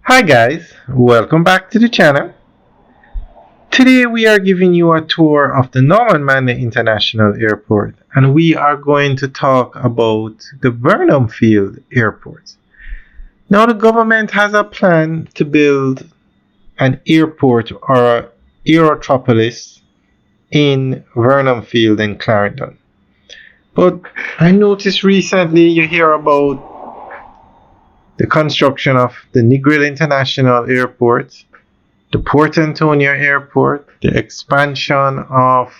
Hi guys, welcome back to the channel. Today we are giving you a tour of the Norman Manley International Airport and we are going to talk about the Vernamfield Airport. Now the government has a plan to build an airport or a Aerotropolis in Vernamfield in Clarendon. But I noticed recently you hear about the construction of the Negril International Airport, the Port Antonio Airport, the expansion of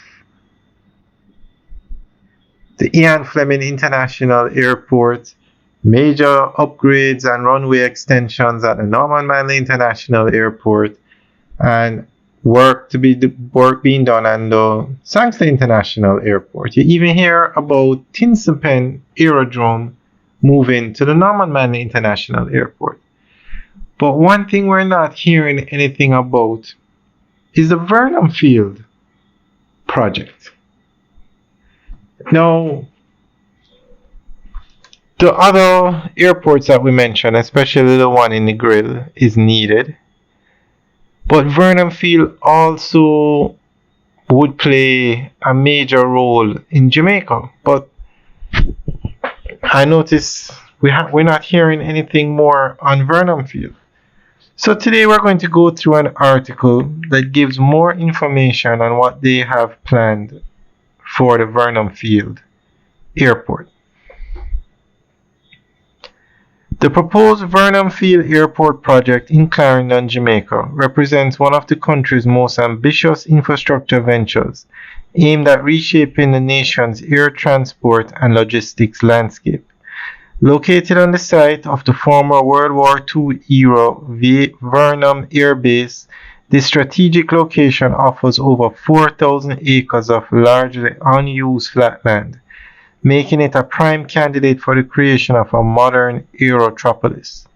the Ian Fleming International Airport, major upgrades and runway extensions at the Norman Manley International Airport, and work being done at the Sangster International Airport. You even hear about Tinsapen Aerodrome moving to the Norman Manley International Airport. But one thing we're not hearing anything about is the Vernamfield project. Now, the other airports that we mentioned, especially the one in Negril, is needed. But Vernamfield also would play a major role in Jamaica. But I notice we're not hearing anything more on Vernamfield. So today we're going to go through an article that gives more information on what they have planned for the Vernamfield Airport. The proposed Vernamfield Airport project in Clarendon, Jamaica represents one of the country's most ambitious infrastructure ventures aimed at reshaping the nation's air transport and logistics landscape. Located on the site of the former World War II era Vernam Air Base, this strategic location offers over 4,000 acres of largely unused flatland, making it a prime candidate for the creation of a modern Aerotropolis.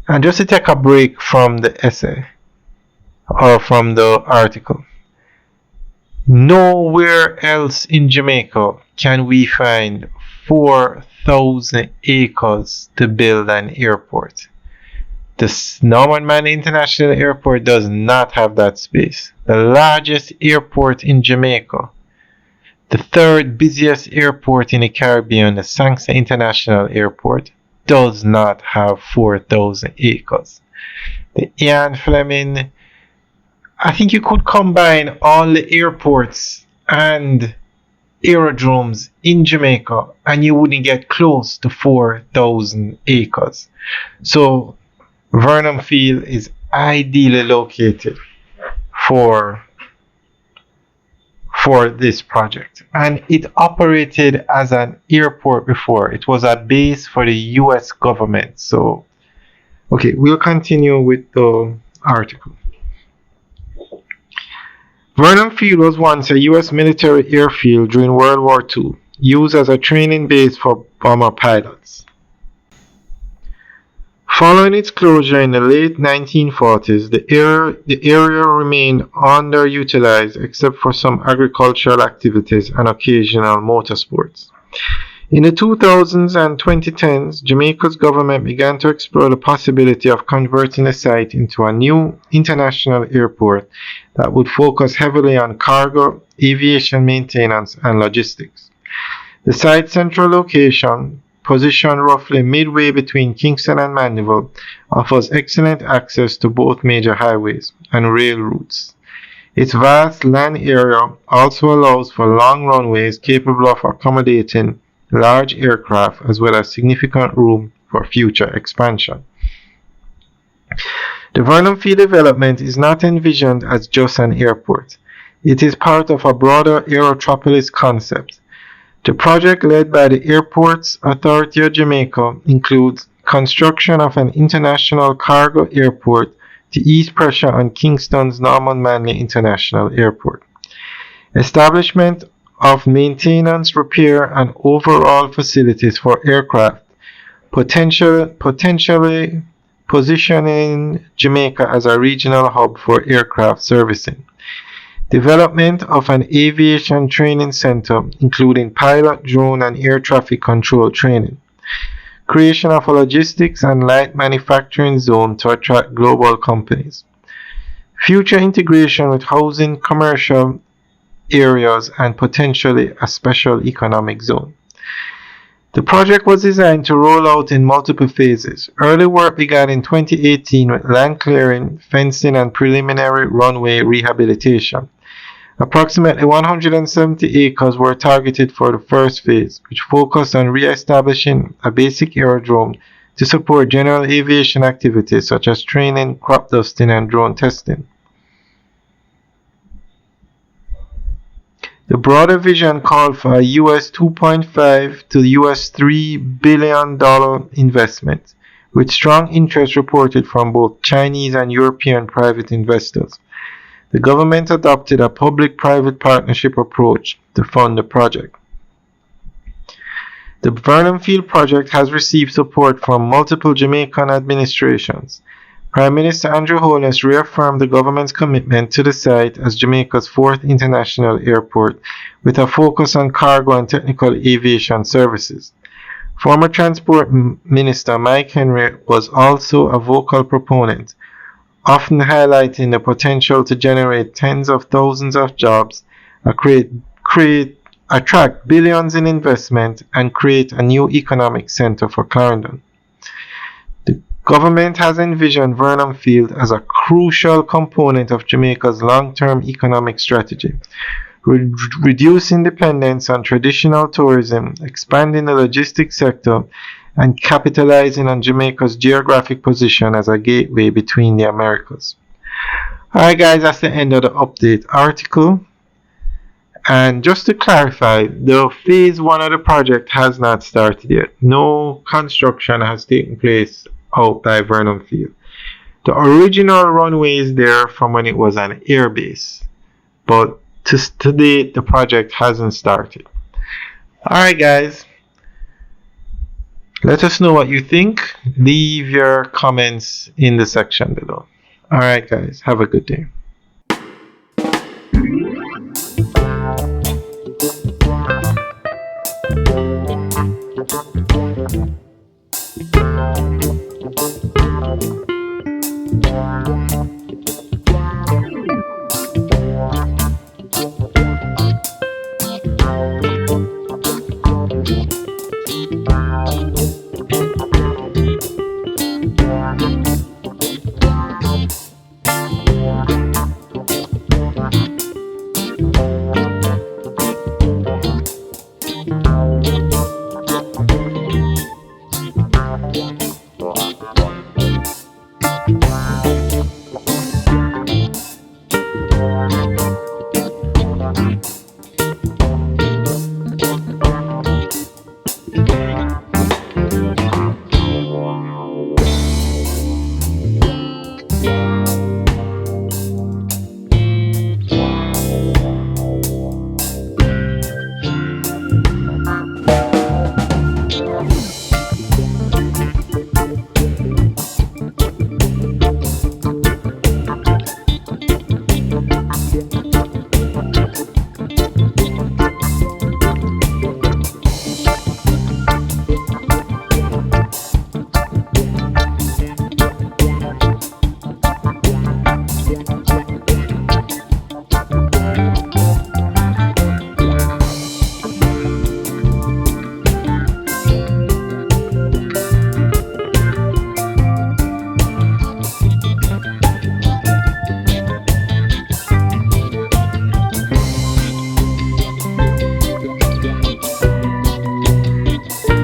And just to take a break from the essay or from the article. Nowhere else in Jamaica can we find 4,000 acres to build an airport. The Norman Manley International Airport does not have that space. The largest airport in Jamaica, the third busiest airport in the Caribbean, the Sangster International Airport, does not have 4,000 acres. The Ian Fleming, I think you could combine all the airports and aerodromes in Jamaica and you wouldn't get close to 4,000 acres. So Vernamfield is ideally located for this project. And it operated as an airport before. It was a base for the US government. So, okay, we'll continue with the article. Vernamfield was once a US military airfield during World War II, used as a training base for bomber pilots. Following its closure in the late 1940s, the area remained underutilized except for some agricultural activities and occasional motorsports. In the 2000s and 2010s, Jamaica's government began to explore the possibility of converting the site into a new international airport that would focus heavily on cargo, aviation maintenance, and logistics. The site's central location, positioned roughly midway between Kingston and Mandeville, offers excellent access to both major highways and rail routes. Its vast land area also allows for long runways capable of accommodating large aircraft as well as significant room for future expansion. The Vernamfield development is not envisioned as just an airport. It is part of a broader Aerotropolis concept. The project led by the Airports Authority of Jamaica includes construction of an international cargo airport to ease pressure on Kingston's Norman Manley International Airport, establishment of maintenance, repair, and overall facilities for aircraft, potentially positioning Jamaica as a regional hub for aircraft servicing. Development of an aviation training center, including pilot, drone, and air traffic control training. creation of a logistics and light manufacturing zone to attract global companies, future integration with housing, commercial areas, and potentially a special economic zone. The project was designed to roll out in multiple phases. Early work began in 2018 with land clearing, fencing, and preliminary runway rehabilitation. Approximately 170 acres were targeted for the first phase, which focused on re-establishing a basic aerodrome to support general aviation activities such as training, crop dusting, and drone testing. The broader vision called for a US $2.5 to US $3 billion investment, with strong interest reported from both Chinese and European private investors. The government adopted a public-private partnership approach to fund the project. The Vernamfield project has received support from multiple Jamaican administrations. Prime Minister Andrew Holness reaffirmed the government's commitment to the site as Jamaica's fourth international airport, with a focus on cargo and technical aviation services. Former Transport Minister Mike Henry was also a vocal proponent, often highlighting the potential to generate tens of thousands of jobs, attract billions in investment, and create a new economic center for Clarendon. The government has envisioned Vernamfield as a crucial component of Jamaica's long-term economic strategy, reducing dependence on traditional tourism, expanding the logistics sector, and capitalizing on Jamaica's geographic position as a gateway between the Americas. Alright guys, that's the end of the update article. And just to clarify, the phase 1 of the project has not started yet. No construction has taken place out by Vernamfield. The original runway is there from when it was an airbase, but to date the project hasn't started. Alright guys, let us know what you think. Leave your comments in the section below. Alright guys, have a good day.